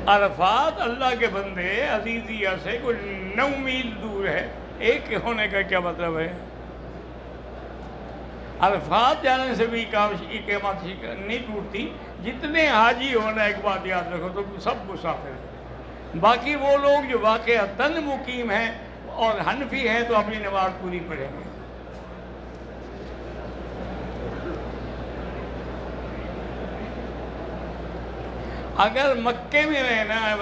عرفات اللہ کے بندے عزیزیہ سے کوئی 9 میل دور ہے، ایک ہونے کا کیا مطلب ہے؟ عرفات جانے سے بھی اقامت نہیں ٹوٹتی، جتنے حاجی ہونا ایک بات یاد رکھو تو سب مسافر ہیں۔ باقی وہ لوگ جو واقعتاً مقیم ہیں اور حنفی ہیں تو اپنی نماز پوری پڑھیں گے۔ اگر مکے میں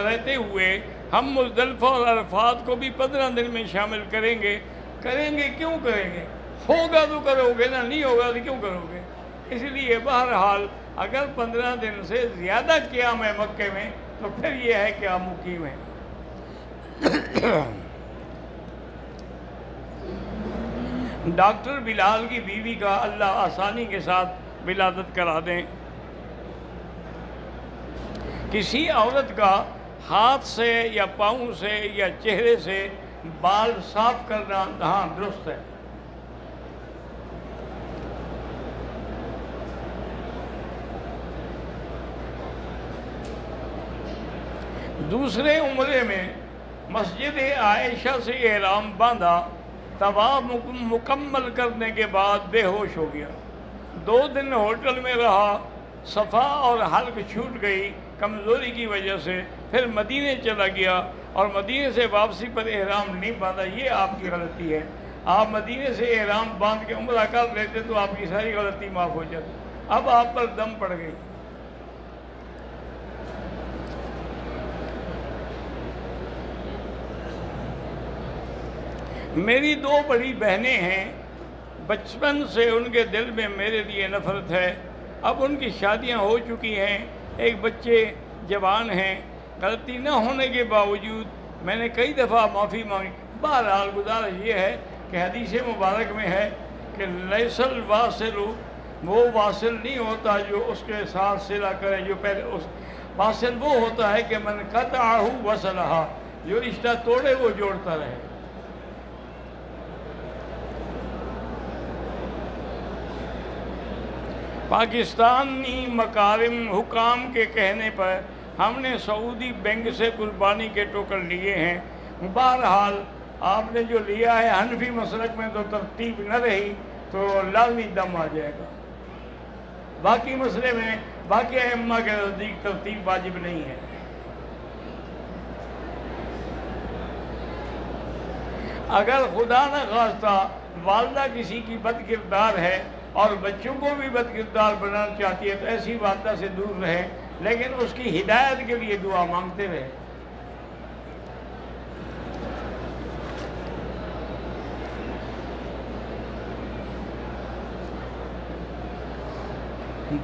رہتے ہوئے ہم مزدلفہ اور عرفات کو بھی 15 دن میں شامل کریں گے کیوں کریں گے؟ ہوگا تو کرو گے نا، نہیں ہوگا تو کیوں کرو گے؟ اس لیے بہرحال اگر 15 دن سے زیادہ قیام ہے مکے میں تو پھر یہ ہے کہ آپ مقیم ہیں۔ ڈاکٹر بلال کی بیوی کا اللہ آسانی کے ساتھ ولادت کرا دیں۔ کسی عورت کا ہاتھ سے یا پاؤں سے یا چہرے سے بال صاف کرنا ہاں درست ہے۔ دوسرے عمرے میں مسجد عائشہ سے احرام باندھا، طواف مکمل کرنے کے بعد بے ہوش ہو گیا، 2 دن ہوٹل میں رہا، صفا اور حلق چھوٹ گئی کمزوری کی وجہ سے، پھر مدینے چلا گیا اور مدینے سے واپسی پر احرام نہیں باندھا۔ یہ آپ کی غلطی ہے۔ آپ مدینے سے احرام باندھ کے عمرہ کر لیتے تو آپ کی ساری غلطی معاف ہو جاتی۔ اب آپ پر دم پڑ گئی۔ میری 2 بڑی بہنیں ہیں، بچپن سے ان کے دل میں میرے لیے نفرت ہے۔ اب ان کی شادیاں ہو چکی ہیں، ایک بچے جوان ہیں۔ غلطی نہ ہونے کے باوجود میں نے کئی دفعہ معافی مانگی۔ بہرحال گزارش یہ ہے کہ حدیث مبارک میں ہے کہ لیس الواصل، وہ واصل نہیں ہوتا جو اس کے ساتھ صلہ کرے، جو پہلے اس واصل وہ ہوتا ہے کہ من قطعہ وصلہ، جو رشتہ توڑے وہ جوڑتا رہے۔ پاکستانی مکارم حکام کے کہنے پر ہم نے سعودی بینک سے قربانی کے ٹوکن لیے ہیں۔ بہرحال آپ نے جو لیا ہے حنفی مسلک میں تو ترتیب نہ رہی تو لازمی دم آ جائے گا۔ باقی مسئلے میں باقی ائمہ کے نزدیک ترتیب واجب نہیں ہے۔ اگر خدا نہ خواستہ والدہ کسی کی بد کردار ہے اور بچوں کو بھی بد کردار بنانا چاہتی ہے تو ایسی والدہ سے دور رہے، لیکن اس کی ہدایت کے لیے دعا مانگتے رہے۔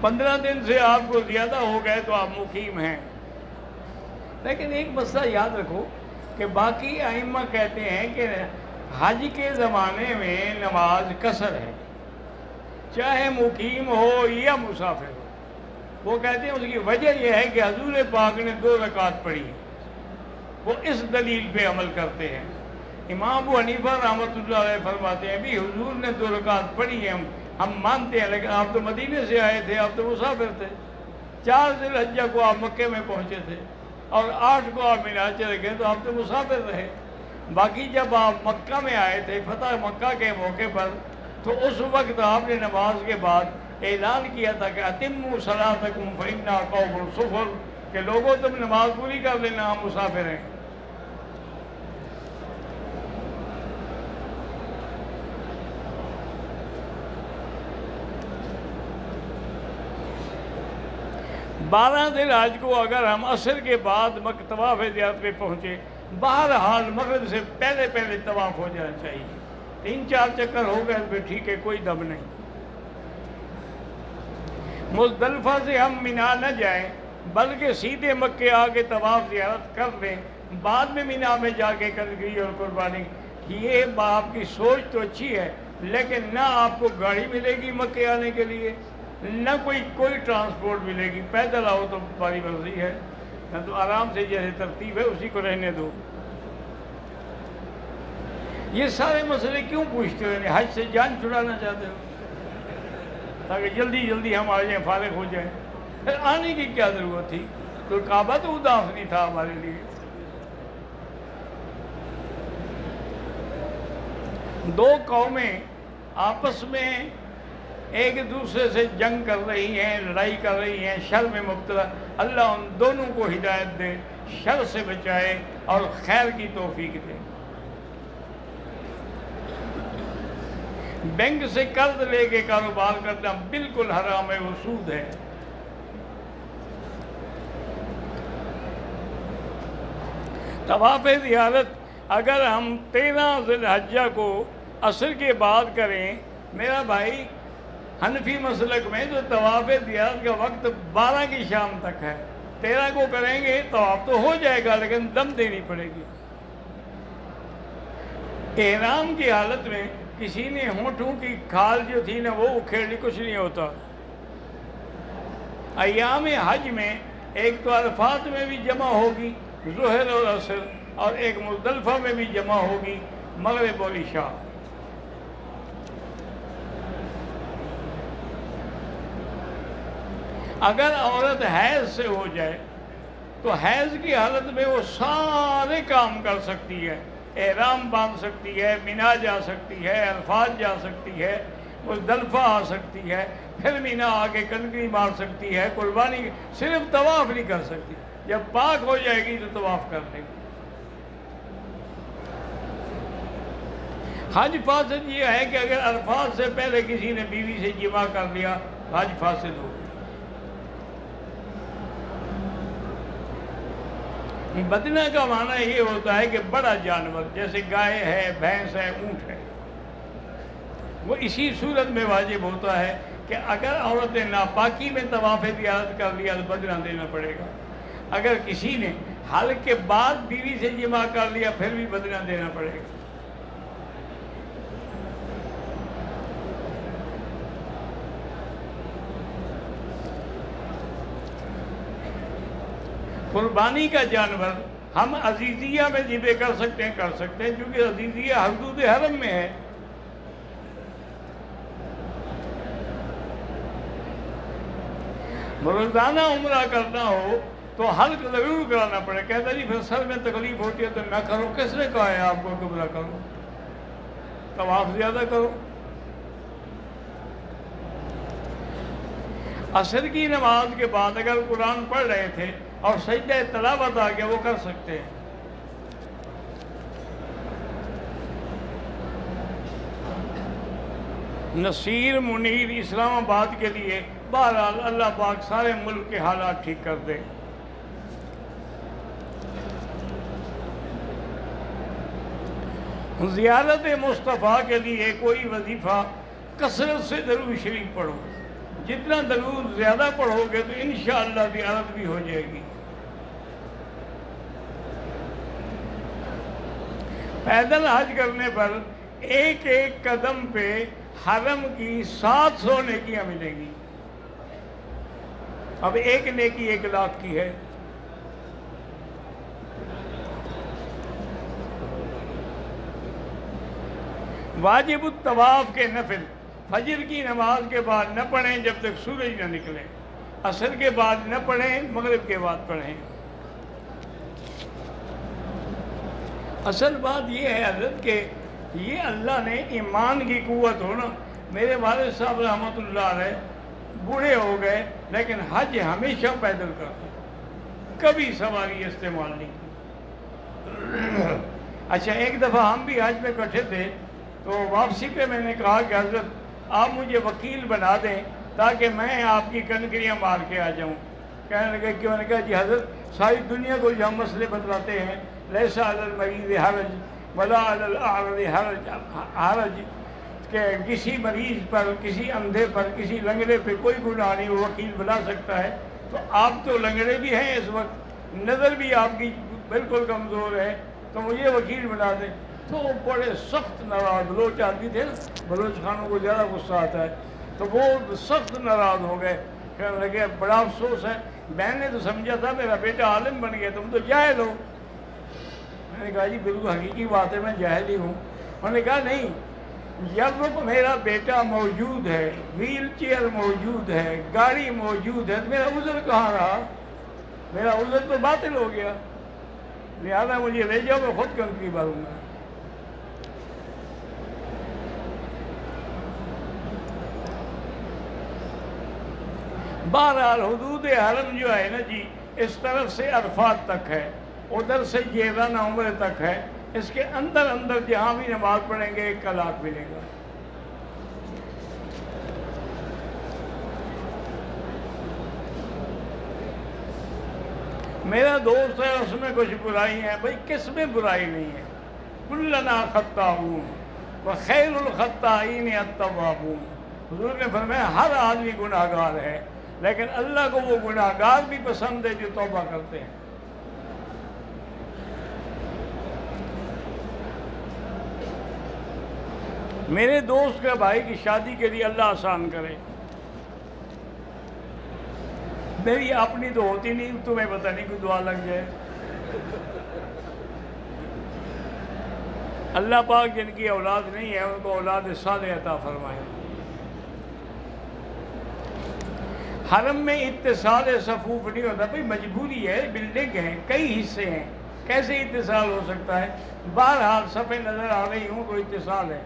پندرہ دن سے آپ کو زیادہ ہو گئے تو آپ مقیم ہیں۔ لیکن ایک مسئلہ یاد رکھو کہ باقی ائمہ کہتے ہیں کہ حج کے زمانے میں نماز قصر ہے، چاہے مقیم ہو یا مسافر ہو۔ وہ کہتے ہیں اس کی وجہ یہ ہے کہ حضور پاک نے 2 رکعت پڑھی ہیں، وہ اس دلیل پہ عمل کرتے ہیں۔ امام ابو حنیفہ رحمۃ اللہ علیہ فرماتے ہیں بھی حضور نے 2 رکعت پڑھی ہیں، ہم مانتے ہیں، لیکن آپ تو مدینے سے آئے تھے، آپ تو مسافر تھے۔ 4 ذی الحجہ کو آپ مکے میں پہنچے تھے اور 8 کو آپ مینا چلے گئے، تو آپ تو مسافر رہے۔ باقی جب آپ مکہ میں آئے تھے فتح مکہ کے موقع پر، تو اس وقت آپ نے نماز کے بعد اعلان کیا تھا کہ اتموا صلاتکم فإنا قوم سفر، کہ لوگوں تم نماز پوری کر لینا، ہم مسافر ہیں۔ بارہ ذی الحجہ کو اگر ہم عصر کے بعد طواف زیارت پہ پہنچے، بہرحال مغرب سے پہلے پہلے طواف ہو جانا چاہیے۔ 3-4 چکر ہو گئے پھر ٹھیک ہے، کوئی دم نہیں۔ مزدلفہ سے ہم مینا نہ جائیں بلکہ سیدھے مکے آ کے طواف زیارت کر لیں، بعد میں مینا میں جا کے قدگری اور قربانی۔ یہ آپ کی سوچ تو اچھی ہے، لیکن نہ آپ کو گاڑی ملے گی مکے آنے کے لیے، نہ کوئی ٹرانسپورٹ ملے گی۔ پیدل آؤ تو باری مرضی ہے، نہ تو آرام سے جیسے ترتیب ہے اسی کو رہنے دو۔ یہ سارے مسئلے کیوں پوچھتے ہو؟ حج سے جان چھڑانا چاہتے ہو تاکہ جلدی جلدی ہم آ جائیں، فارغ ہو جائیں؟ پھر آنے کی کیا ضرورت تھی؟ تو کعبہ تو اداس نہیں تھا ہمارے لیے. دو قومیں آپس میں ایک دوسرے سے جنگ کر رہی ہیں، لڑائی کر رہی ہیں، شر میں مبتلا. اللہ ان دونوں کو ہدایت دے، شر سے بچائے اور خیر کی توفیق دے. بینک سے قرض لے کے کاروبار کرنا بالکل حرام ہے، وہ سود ہے. طواف زیارت اگر ہم 13 ذی الحجہ کو عصر کے بعد کریں، میرا بھائی حنفی مسلک میں تو طواف زیارت کا وقت 12 کی شام تک ہے. 13 کو کریں گے طواف تو ہو جائے گا لیکن دم دینی پڑے گی. احرام کی حالت میں کسی نے ہونٹوں کی کھال جو تھی نا وہ اکھیڑ لی، کچھ نہیں ہوتا. ایام حج میں ایک تو عرفات میں بھی جمع ہوگی ظہر اور عصر، اور ایک مزدلفہ میں بھی جمع ہوگی مغرب اور عشاء. اگر عورت حیض سے ہو جائے تو حیض کی حالت میں وہ سارے کام کر سکتی ہے. احرام باندھ سکتی ہے، مینا جا سکتی ہے، عرفات جا سکتی ہے، مزدلفہ آ سکتی ہے، پھر مینا آ کے کنکری مار سکتی ہے، قربانی. صرف طواف نہیں کر سکتی. جب پاک ہو جائے گی تو طواف کر لے گی. حج فاسد یہ ہے کہ اگر عرفات سے پہلے کسی نے بیوی سے جماع کر لیا حج فاسد ہو گیا. بدنہ کا معنی یہ ہوتا ہے کہ بڑا جانور، جیسے گائے ہے، بھینس ہے، اونٹ ہے. وہ اسی صورت میں واجب ہوتا ہے کہ اگر عورت نے ناپاکی میں طواف زیارت کر لیا تو بدنہ دینا پڑے گا. اگر کسی نے حل کے بعد بیوی سے جماع کر لیا پھر بھی بدنہ دینا پڑے گا. قربانی کا جانور ہم عزیزیہ میں ذبح کر سکتے ہیں کیونکہ عزیزیہ حدود حرم میں ہے. روزانہ عمرہ کرنا ہو تو حلق ضرور کرانا پڑے. کہتا جی پھر سر میں تکلیف ہوتی ہے تو نہ کرو. کس نے کہا ہے آپ کو کہ عمرہ کرو؟ طواف زیادہ کرو. عصر کی نماز کے بعد اگر قرآن پڑھ رہے تھے اور سجدہ تلاوت آ گیا وہ کر سکتے ہیں. نصیر منیر اسلام آباد کے لیے بہرحال اللہ پاک سارے ملک کے حالات ٹھیک کر دے. زیارت مصطفیٰ کے لیے کوئی وظیفہ کثرت سے درود شریف پڑھو. جتنا درود زیادہ پڑھو گے تو انشاءاللہ زیارت بھی ہو جائے گی. پیدل حج کرنے پر ایک ایک قدم پہ حرم کی 700 نیکیاں ملیں گی. اب ایک نیکی 1 لاکھ کی ہے. واجب الطواف کے نفل فجر کی نماز کے بعد نہ پڑھیں جب تک سورج نہ نکلے. عصر کے بعد نہ پڑھیں، مغرب کے بعد پڑھیں. اصل بات یہ ہے حضرت کہ یہ اللہ نے ایمان کی قوت ہو نا. میرے والد صاحب رحمۃ اللہ علیہ بوڑھے ہو گئے لیکن حج ہمیشہ پیدل کرتے، کبھی سواری استعمال نہیں کی. اچھا ایک دفعہ ہم بھی حج میں کٹھے تھے تو واپسی پہ میں نے کہا کہ حضرت آپ مجھے وکیل بنا دیں تاکہ میں آپ کی کنکریاں مار کے آ جاؤں. کہنے لگے کیوں؟ نے کہا جی حضرت ساری دنیا کو جو ہم مسئلے بتلاتے ہیں لیسا علی المریض حرج ولا علی الاعرج حرج، کہ کسی مریض پر، کسی اندھے پر، کسی لنگڑے پہ کوئی گناہ نہیں، وہ وکیل بنا سکتا ہے. تو آپ تو لنگڑے بھی ہیں اس وقت، نظر بھی آپ کی بالکل کمزور ہے، تو مجھے وکیل بنا دیں. تو وہ بڑے سخت ناراض، بلوچ آدمی تھے نا، بلوچ خانوں کو زیادہ غصہ آتا ہے، تو وہ سخت ناراض ہو گئے. کہنے لگے بڑا افسوس ہے، میں نے تو سمجھا تھا میرا بیٹا عالم بن گیا، تم تو جاہل ہو. میں نے کہا جی بالکل حقیقی بات ہے، میں جاہل ہی ہوں. انہوں نے کہا نہیں، جب میرا بیٹا موجود ہے، ویل چیئر موجود ہے، گاڑی موجود ہے، تو میرا عذر کہاں رہا؟ میرا عذر تو باطل ہو گیا، لہذا مجھے لے جاؤ، میں خود کنکری ماروں گا۔ بہرحال حدود حرم جو ہے نا جی، اس طرف سے عرفات تک ہے، ادھر سے جیرانہ عمرے تک ہے، اس کے اندر اندر جہاں بھی نماز پڑھیں گے 1 لاکھ ملے گا۔ میرا دوست ہے، اس میں کچھ برائی ہیں، بھائی کس میں برائی نہیں ہے؟ کلنا خطاؤون وخیر الخطائین التوابون۔ حضور نے فرمایا ہر آدمی گناہ گار ہے، لیکن اللہ کو وہ گناہ گار بھی پسند ہے جو توبہ کرتے ہیں۔ میرے دوست کے بھائی کی شادی کے لیے اللہ آسان کرے، میری اپنی تو ہوتی نہیں، تمہیں پتہ نہیں کوئی دعا لگ جائے۔ اللہ پاک جن کی اولاد نہیں ہے ان کو اولاد صالح عطا فرمائے۔ حرم میں اتصال صفوف نہیں ہوتا، بھئی مجبوری ہے، بلڈنگ ہے، کئی حصے ہیں، کیسے اتصال ہو سکتا ہے؟ بہرحال صفیں نظر آ رہی ہوں تو اتصال ہے۔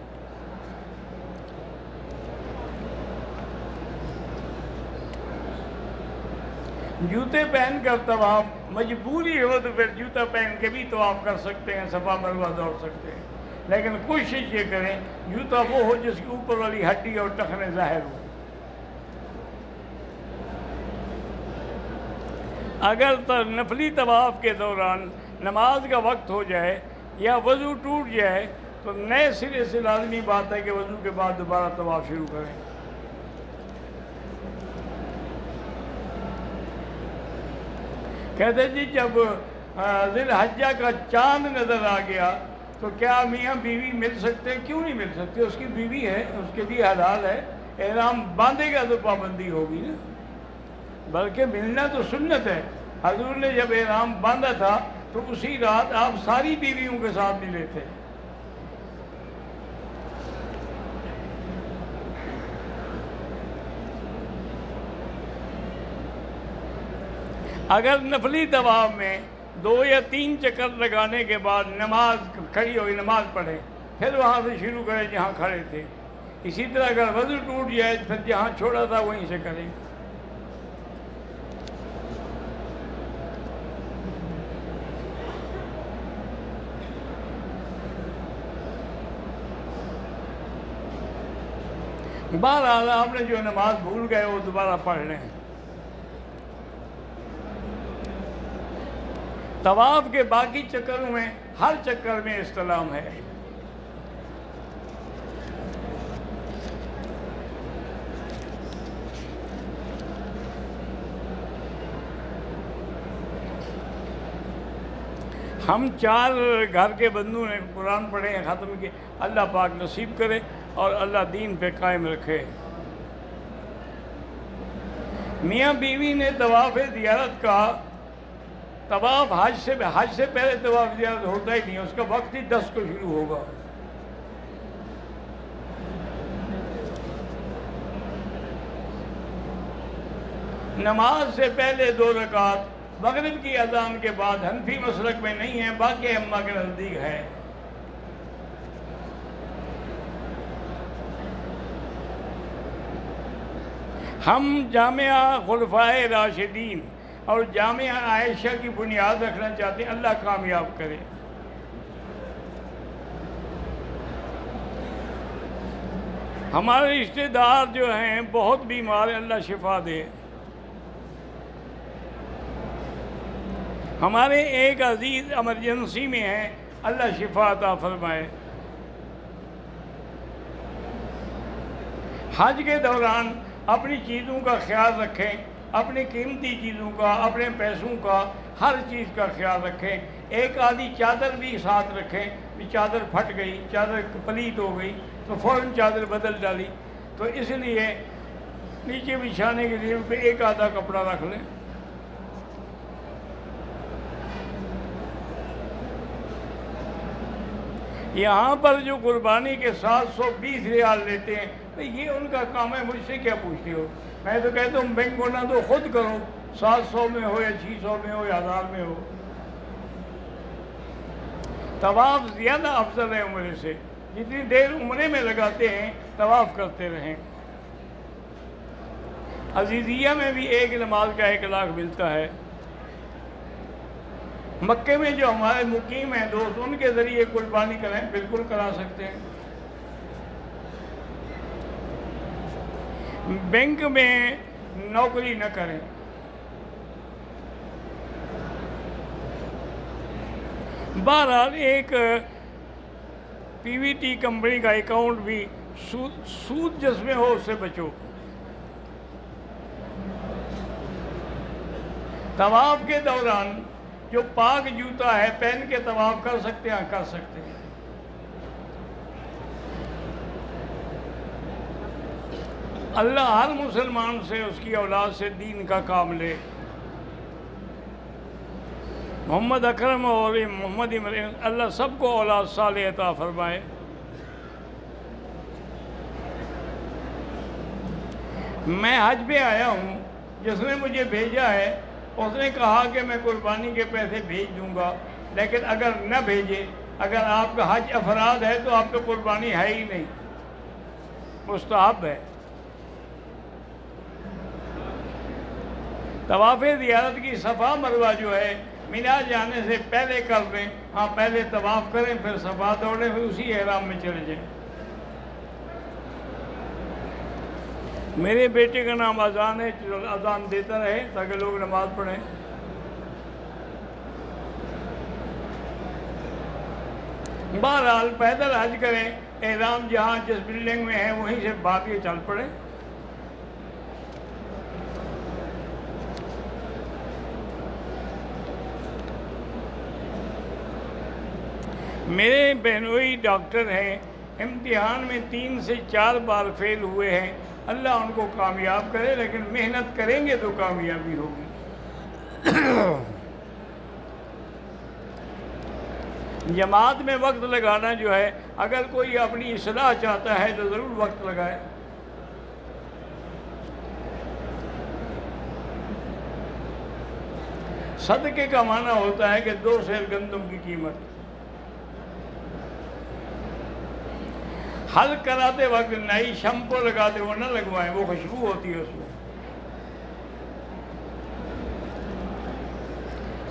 جوتے پہن کر طواف، مجبوری ہو تو پھر جوتا پہن کے بھی طواف کر سکتے ہیں، صفا مروہ دوڑ سکتے ہیں، لیکن کوشش یہ کریں جوتا وہ ہو جس کی اوپر والی ہڈی اور ٹخنے ظاہر ہو۔ اگر نفلی طواف کے دوران نماز کا وقت ہو جائے یا وضو ٹوٹ جائے تو نئے سرے سے لازمی بات ہے کہ وضو کے بعد دوبارہ طواف شروع کریں۔ کہتے جی جب ذی الحجہ کا چاند نظر آ گیا تو کیا میاں بیوی مل سکتے؟ کیوں نہیں مل سکتے؟ اس کی بیوی ہے، اس کے لیے حلال ہے، احرام باندھے گا تو پابندی ہوگی نا، بلکہ ملنا تو سنت ہے۔ حضور نے جب احرام باندھا تھا تو اسی رات آپ ساری بیویوں کے ساتھ ملے تھے۔ اگر نفلی طواف میں 2 یا 3 چکر لگانے کے بعد نماز کھڑی ہوئی نماز پڑھے، پھر وہاں سے شروع کریں جہاں کھڑے تھے۔ اسی طرح اگر وضو ٹوٹ جائے پھر جہاں چھوڑا تھا وہیں سے کریں۔ بہرحال آپ نے جو نماز بھول گئے وہ دوبارہ پڑھ لیں۔ طواف کے باقی چکروں میں ہر چکر میں استلام ہے۔ ہم 4 گھر کے بندوں نے قرآن پڑھے ہیں، ختم کیے، اللہ پاک نصیب کرے اور اللہ دین پہ قائم رکھے۔ میاں بیوی نے طواف زیارت کا، طواف حج سے پہلے طواف زیارت ہوتا ہی نہیں، اس کا وقت ہی 10 کو شروع ہوگا۔ نماز سے پہلے 2 رکعت مغرب کی اذان کے بعد حنفی مسلک میں نہیں ہے، باقی ائمہ کے نزدیک ہے۔ ہم جامعہ خلفائے راشدین اور جامعہ عائشہ کی بنیاد رکھنا چاہتے ہیں، اللہ کامیاب کرے۔ ہمارے رشتہ دار جو ہیں بہت بیمار ہیں، اللہ شفا دے۔ ہمارے ایک عزیز ایمرجنسی میں ہیں، اللہ شفا عطا فرمائے۔ حج کے دوران اپنی چیزوں کا خیال رکھیں، اپنی قیمتی چیزوں کا، اپنے پیسوں کا، ہر چیز کا خیال رکھیں۔ ایک آدھی چادر بھی ساتھ رکھیں، بھی چادر پھٹ گئی، چادر پلیت ہو گئی تو فوراً چادر بدل ڈالی، تو اس لیے نیچے بچھانے کے لیے پہ ایک آدھا کپڑا رکھ لیں۔ یہاں پر جو قربانی کے 720 ریال لیتے ہیں، یہ ان کا کام ہے، مجھ سے کیا پوچھتے ہو؟ میں تو کہتا ہوں بینک ہونا تو خود کرو، 700 میں ہو یا 600 میں ہو یا 1000 میں ہو، طواف زیادہ افضل ہے عمرے سے۔ جتنی دیر عمرے میں لگاتے ہیں طواف کرتے رہیں۔ عزیزیہ میں بھی ایک نماز کا 1 لاکھ ملتا ہے۔ مکے میں جو ہمارے مقیم ہیں دوست، ان کے ذریعے قربانی کریں، بالکل کرا سکتے ہیں۔ بینک میں نوکری نہ کریں۔ بہرحال ایک پی وی ٹی کمپنی کا اکاؤنٹ بھی سود جس میں ہو اس سے بچو۔ طواف کے دوران جو پاک جوتا ہے پہن کے طواف کر سکتے ہیں، کر سکتے ہیں۔ اللہ ہر مسلمان سے، اس کی اولاد سے دین کا کام لے۔ محمد اکرم اور محمد عمران، اللہ سب کو اولاد صالح عطا فرمائے۔ میں حج پہ آیا ہوں، جس نے مجھے بھیجا ہے اس نے کہا کہ میں قربانی کے پیسے بھیج دوں گا، لیکن اگر نہ بھیجے، اگر آپ کا حج افراد ہے تو آپ کو قربانی ہے ہی نہیں، مستحب ہے۔ طواف زیارت کی صفا مروہ جو ہے مینا جانے سے پہلے کر دیں۔ ہاں پہلے طواف کریں، پھر صفا دوڑیں، پھر اسی احرام میں چلے جائیں۔ میرے بیٹے کا نام اذان ہے، اذان دیتا رہے تاکہ لوگ نماز پڑھیں۔ بہرحال پیدل حج کریں، احرام جہاں جس بلڈنگ میں ہے وہیں سے بھاگ کے چل پڑیں۔ میرے بہنوئی ڈاکٹر ہیں، امتحان میں 3 سے 4 بار فیل ہوئے ہیں، اللہ ان کو کامیاب کرے، لیکن محنت کریں گے تو کامیابی ہوگی۔ جماعت میں وقت لگانا جو ہے، اگر کوئی اپنی اصلاح چاہتا ہے تو ضرور وقت لگائے۔ صدقے کا معنی ہوتا ہے کہ 2 سیر گندم کی قیمت۔ حل کراتے وقت نئی شیمپو لگاتے وہ نہ لگوائیں، وہ خوشبو ہوتی ہے اس میں۔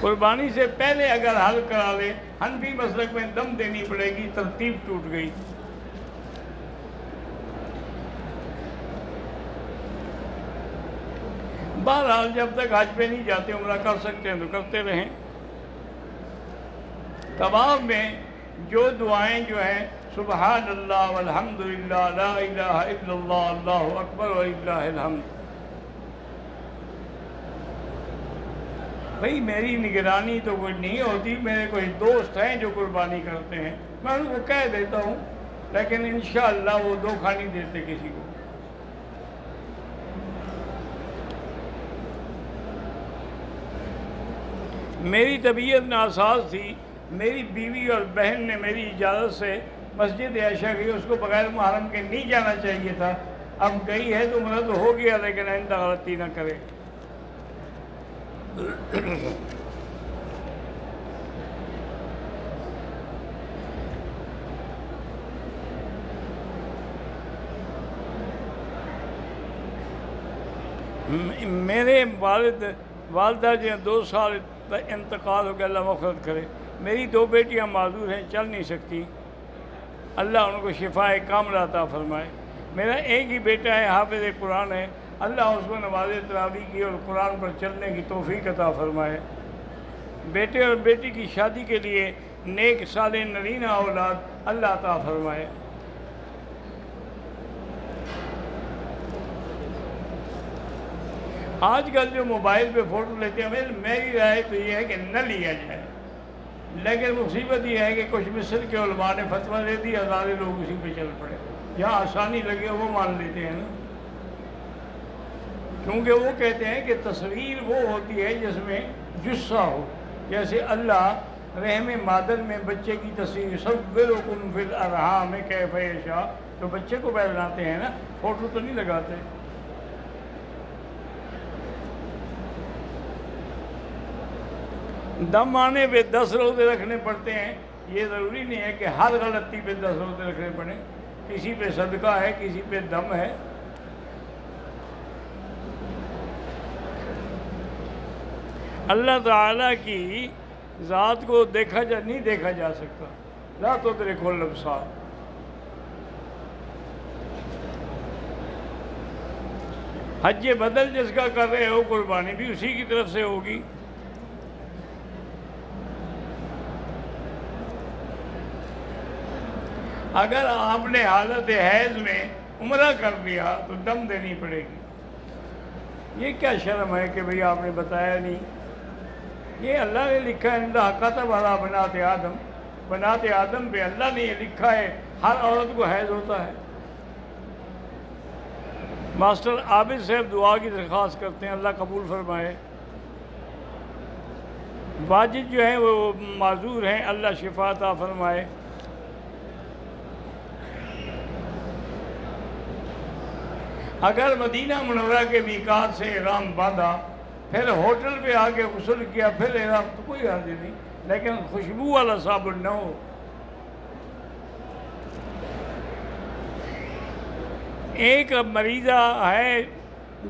قربانی سے پہلے اگر حل کرا لے، حنفی مسلک میں دم دینی پڑے گی، ترتیب ٹوٹ گئی۔ بہرحال جب تک حج پہ نہیں جاتے عمرہ کر سکتے ہیں تو کرتے رہیں۔ طواف میں جو دعائیں جو ہیں، سبحان اللہ والحمدللہ لا الہ الا اللہ اللہ اکبر وللہ الحمد۔ بھئی میری نگرانی تو کوئی نہیں ہوتی، میرے کوئی دوست ہیں جو قربانی کرتے ہیں، میں ان کو کہہ دیتا ہوں، لیکن انشاءاللہ وہ دھوکہ نہیں دیتے کسی کو۔ میری طبیعت ناساز تھی، میری بیوی اور بہن نے میری اجازت سے مسجد عائشہ گئی، اس کو بغیر محرم کے نہیں جانا چاہیے تھا، اب گئی ہے تو عمرہ تو ہو گیا، لیکن آئندہ غلطی نہ کرے۔ میرے والدہ جو 2 سال انتقال ہو گیا، اللہ مغفرت کرے۔ میری 2 بیٹیاں معذور ہیں، چل نہیں سکتی، اللہ ان کو شفائے کاملہ عطا فرمائے۔ میرا ایک ہی بیٹا ہے، حافظ قرآن ہے، اللہ اس کو نماز تراویح کی اور قرآن پر چلنے کی توفیق عطا فرمائے۔ بیٹے اور بیٹی کی شادی کے لیے نیک صالح نرینہ اولاد اللہ عطا فرمائے۔ آج کل جو موبائل پہ فوٹو لیتے ہیں، میری رائے تو یہ ہے کہ نہ لیا جائے، لیکن مصیبت یہ ہے کہ کچھ مصر کے علماء نے فتویٰ دے دی، ہزارے لوگ اسی پہ چل پڑے، جہاں آسانی لگے وہ مان لیتے ہیں نا، کیونکہ وہ کہتے ہیں کہ تصویر وہ ہوتی ہے جس میں جثہ ہو، جیسے اللہ رحم مادر میں بچے کی تصویر، صورکم فی الارحام کیف یشاء، تو بچے کو بناتے ہیں نا، فوٹو تو نہیں لگاتے۔ دم آنے پہ 10 روزے رکھنے پڑتے ہیں، یہ ضروری نہیں ہے کہ ہر غلطی پہ 10 روزے رکھنے پڑیں، کسی پہ صدقہ ہے، کسی پہ دم ہے۔ اللہ تعالیٰ کی ذات کو نہیں دیکھا جا سکتا، لا تدرکہ الابصار۔ حج بدل جس کا کر رہے ہو، قربانی بھی اسی کی طرف سے ہوگی۔ اگر آپ نے حالت حیض میں عمرہ کر لیا تو دم دینی پڑے گی۔ یہ کیا شرم ہے کہ بھئی آپ نے بتایا نہیں؟ یہ اللہ نے لکھا ہے، اللہ کتب علی بنات آدم، بنات آدم پہ اللہ نے یہ لکھا ہے ہر عورت کو حیض ہوتا ہے۔ ماسٹر عابد صاحب دعا کی درخواست کرتے ہیں، اللہ قبول فرمائے۔ واجد جو ہیں وہ معذور ہیں، اللہ شفا عطا فرمائے۔ اگر مدینہ منورہ کے میقات سے احرام باندھا، پھر ہوٹل پہ آ کے غسل کیا، پھر احرام، تو کوئی حرج نہیں، لیکن خوشبو والا صابن نہ ہو۔ ایک مریضہ ہے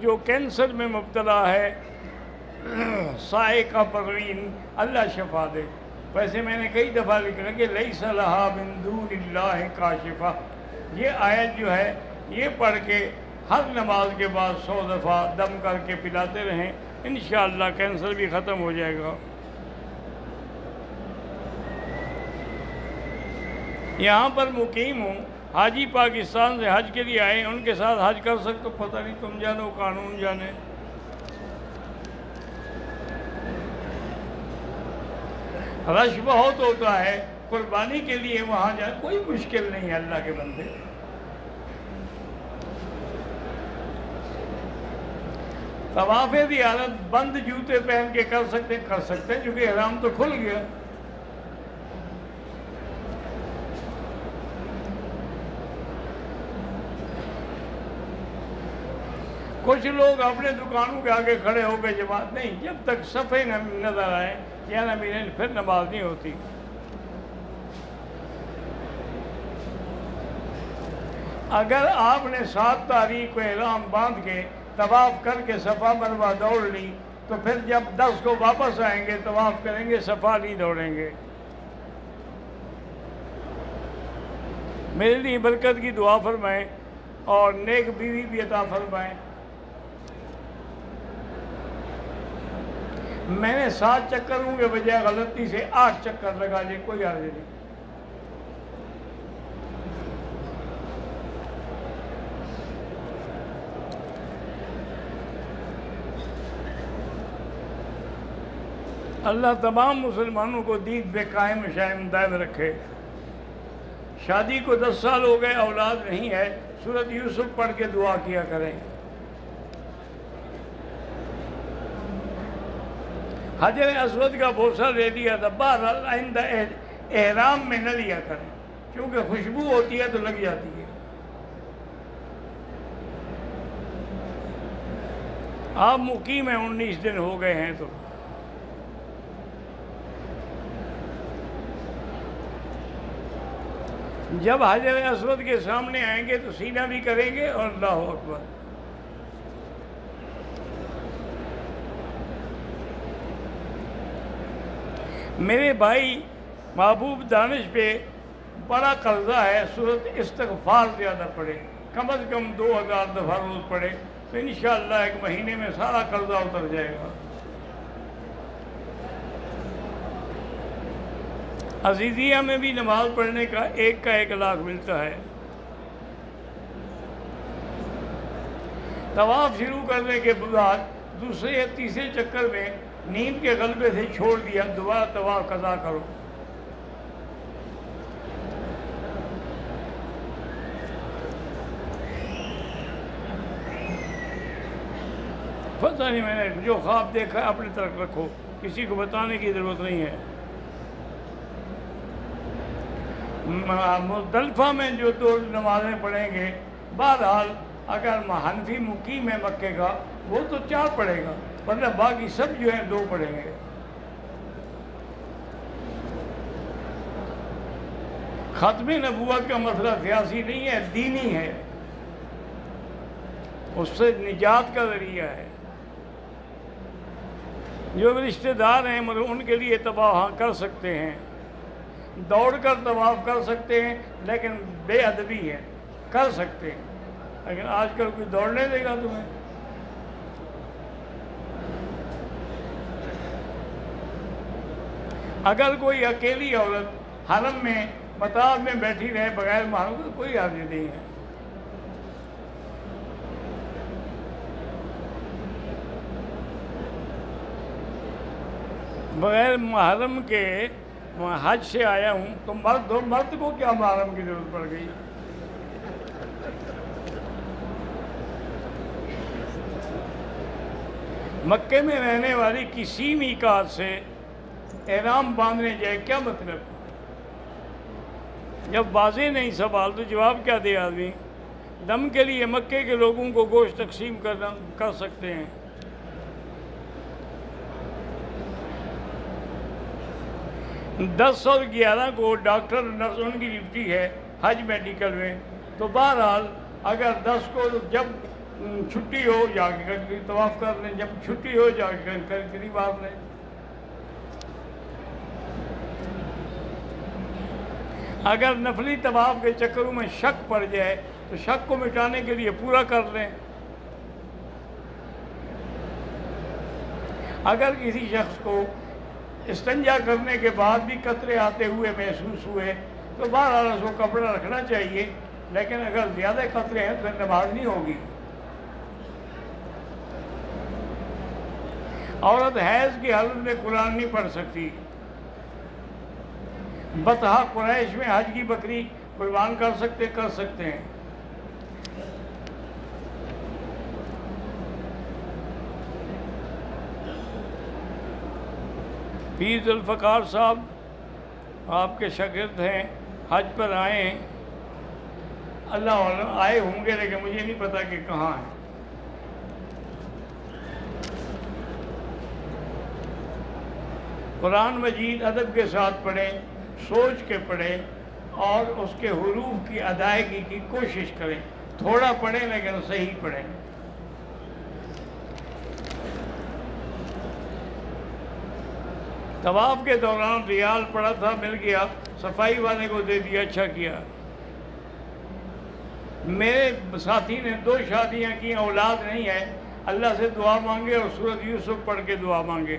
جو کینسر میں مبتلا ہے، سائقہ پروین، اللہ شفا دے۔ ویسے میں نے کئی دفعہ لکھا کہ لیس لہا من دون اللہ کاشفہ، یہ آیت جو ہے یہ پڑھ کے ہر نماز کے بعد 100 دفعہ دم کر کے پلاتے رہیں، انشاءاللہ کینسر بھی ختم ہو جائے گا۔ یہاں پر مقیم ہوں، حاجی پاکستان سے حج کے لیے آئے، ان کے ساتھ حج کر سکتے؟ پتہ نہیں، تم جانو، قانون جانے۔ رش بہت ہوتا ہے، قربانی کے لیے وہاں جائے، کوئی مشکل نہیں ہے اللہ کے بندے۔ طواف زیارت بند جوتے پہن کے کر سکتے ہیں، کیونکہ احرام تو کھل گیا۔ کچھ لوگ اپنے دکانوں کے آگے کھڑے ہو کے جماعت نہیں، جب تک صفحے نظر آئے یا نہ ملیں پھر نماز نہیں ہوتی۔ اگر آپ نے 7 تاریخ کو احرام باندھ کے طواف کر کے صفا مروہ دوڑ لی، تو پھر جب 10 کو واپس آئیں گے طواف کریں گے، صفا نہیں دوڑیں گے۔ میرے لیے برکت کی دعا فرمائیں اور نیک بیوی بھی عطا فرمائیں۔ میں نے 7 چکروں کے بجائے غلطی سے 8 چکر لگا لیے، کوئی حرج نہیں۔ اللہ تمام مسلمانوں کو دین پہ قائم شائم دائم رکھے۔ شادی کو 10 سال ہو گئے، اولاد نہیں ہے، سورۃ یوسف پڑھ کے دعا کیا کریں۔ حجر اسود کا بوسہ دے دیا تھا، بہرحال آئندہ احرام میں نہ لیا کریں، کیونکہ خوشبو ہوتی ہے تو لگ جاتی ہے۔ آپ مقیم ہیں، 19 دن ہو گئے ہیں، تو جب حجر اسود کے سامنے آئیں گے تو سینہ بھی کریں گے اور اللہ اکبر۔ میرے بھائی محبوب دانش پہ بڑا قرضہ ہے، سورۃ استغفار زیادہ پڑھے، کم از کم 2000 دفعہ روز پڑھے، تو انشاءاللہ 1 مہینے میں سارا قرضہ اتر جائے گا۔ عزیزیہ میں بھی نماز پڑھنے کا 1 لاکھ ملتا ہے۔ طواف شروع کرنے کے بعد دوسرے یا تیسرے چکر میں نیند کے غلبے سے چھوڑ دیا، دوبارہ طواف قضا کرو۔ پتہ نہیں، میں نے جو خواب دیکھا اپنے طرف رکھو، کسی کو بتانے کی ضرورت نہیں ہے۔ مزدلفہ میں جو 2 نمازیں پڑھیں گے، بہرحال اگر حنفی مقیم ہے مکے کا، وہ تو 4 پڑھے گا، ورنہ باقی سب جو ہیں 2 پڑھیں گے۔ ختم نبوت کا مسئلہ سیاسی نہیں ہے، دینی ہے، اس سے نجات کا ذریعہ ہے۔ جو رشتہ دار ہیں ان کے لیے طواف کر سکتے ہیں، دوڑ کر طواف کر سکتے ہیں، لیکن بے ادبی ہے، کر سکتے ہیں، لیکن آج کل کوئی دوڑنے دے گا تمہیں؟ اگر کوئی اکیلی عورت حرم میں مطاف میں بیٹھی رہے بغیر محرم کا، کوئی حرج نہیں ہے۔ بغیر محرم کے حج سے آیا ہوں تو مرد کو کیا محرم کی ضرورت پڑ گئی؟ مکے میں رہنے والی کسی میقات سے احرام باندھنے جائے، کیا مطلب؟ جب واضح نہیں سوال تو جواب کیا دے آدمی؟ دم کے لیے مکے کے لوگوں کو گوشت تقسیم کر سکتے ہیں۔ 10 اور 11 کو ڈاکٹر نرس ان کی ڈیوٹی ہے حج میڈیکل میں، تو بہرحال اگر 10 کو جب چھٹی ہو جا کے طواف کر لیں، جب چھٹی ہو جا کے قریب آ لیں۔ اگر نفلی طواف کے چکروں میں شک پڑ جائے تو شک کو مٹانے کے لیے پورا کر لیں۔ اگر کسی شخص کو استنجا کرنے کے بعد بھی قطرے آتے ہوئے محسوس ہوئے تو بہرحال اس کو کپڑا رکھنا چاہیے، لیکن اگر زیادہ قطرے ہیں تو نماز نہیں ہوگی۔ عورت حیض کی حالت میں قرآن نہیں پڑھ سکتی۔ بطحا قریش میں حج کی بکری قربان کر سکتے ہیں۔ پیر ذوالفقار صاحب آپ کے شاگرد ہیں، حج پر آئے ہیں، اللہ عالم آئے ہوں گے لیکن مجھے نہیں پتا کہ کہاں ہیں۔ قرآن مجید ادب کے ساتھ پڑھیں، سوچ کے پڑھیں اور اس کے حروف کی ادائیگی کی کوشش کریں۔ تھوڑا پڑھیں لیکن صحیح پڑھیں۔ طواف کے دوران ریال پڑا تھا، مل گیا، صفائی والے کو دے دیا، اچھا کیا۔ میرے ساتھی نے 2 شادیاں کی، اولاد نہیں ہے، اللہ سے دعا مانگے اور سورۃ یوسف پڑھ کے دعا مانگے۔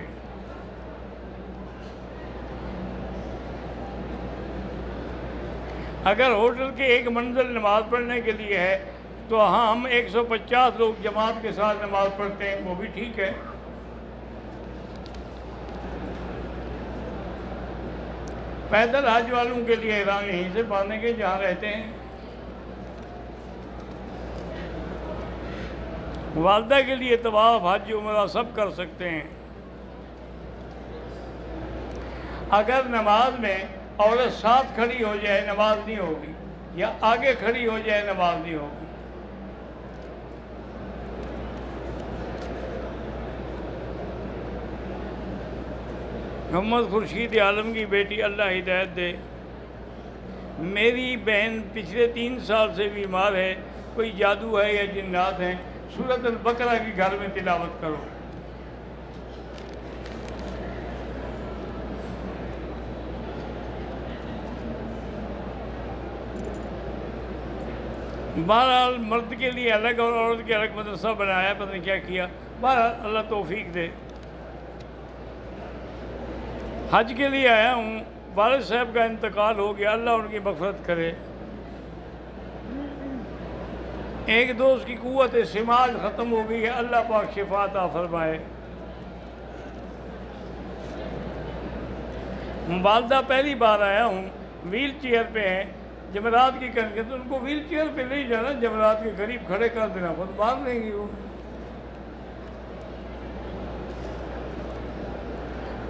اگر ہوٹل کے ایک منزل نماز پڑھنے کے لیے ہے تو ہم 150 لوگ جماعت کے ساتھ نماز پڑھتے ہیں، وہ بھی ٹھیک ہے۔ پیدل حج والوں کے لیے احرام یہیں سے باندھیں گے جہاں رہتے ہیں۔ والدہ کے لیے طواف، حج، عمرہ سب کر سکتے ہیں۔ اگر نماز میں عورت ساتھ کھڑی ہو جائے نماز نہیں ہوگی، یا آگے کھڑی ہو جائے نماز نہیں ہوگی۔ محمد خورشید عالم کی بیٹی اللہ ہدایت دے، میری بہن پچھلے 3 سال سے بیمار ہے، کوئی جادو ہے یا جنات ہیں، سورۃ البقرہ کی گھر میں تلاوت کرو۔ بہرحال مرد کے لیے الگ اور عورت کے الگ مدرسہ بنایا، پتہ نہیں کیا کیا، بہرحال اللہ توفیق دے۔ حج کے لیے آیا ہوں، والد صاحب کا انتقال ہو گیا، اللہ ان کی مغفرت کرے۔ ایک دوست کی قوت سماج ختم ہو گئی ہے، اللہ پاک شفا عطا فرمائے۔ والدہ پہلی بار آیا ہوں، ویل چیئر پہ ہیں، جمعرات کی کریں تو ان کو ویل چیئر پہ نہیں جانا، جمعرات کے قریب کھڑے کر دینا، خود باندھ لیں گی وہ۔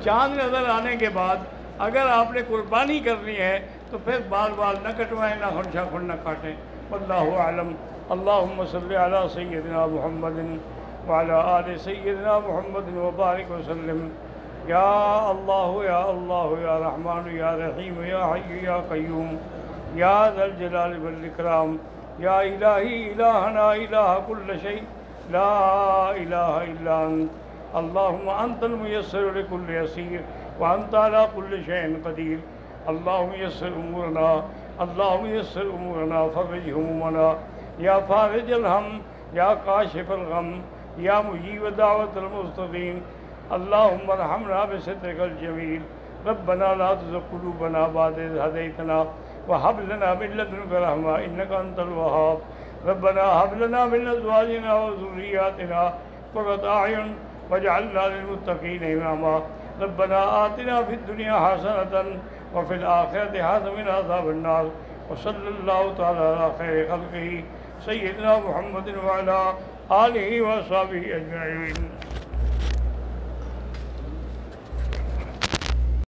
چاند نظر آنے کے بعد اگر آپ نے قربانی کرنی ہے تو پھر بال نہ کٹوائیں، نہ خن شاخن نہ کاٹیں۔ واللہ اعلم۔ اللہم صلی علی سیدنا محمد وعلی آل سیدنا محمد وبارک وسلم۔ یا اللہ یا اللہ یا رحمان یا رحیم یا حی یا قیوم یا ذا الجلال والاکرام یا الہی الہنا الہ کل شیء لا الہ الا انت اللہم انت المیسر لکل یسیر وانت علی کل شیء قدیر اللہم یسر امورنا اللہم یسر امورنا فرج ہمومنا یا فارج الہم یا کاشف الغم یا مجیب دعوت المضطرین اللہم ارحمنا بسترک الجمیل ربنا لا تزغ قلوبنا بعد إذ هديتنا وهب لنا من لدنك رحمة إنك أنت الوهاب ربنا هب لنا من أزواجنا وذرياتنا قرة أعين واجعلنا للمتقين إماما ربنا آتنا في الدنيا حسنة وفي الآخرة حسنة وقنا عذاب النار وصلى الله تعالى على خير خلقه سيدنا محمد وعلى آله وصحبه أجمعين.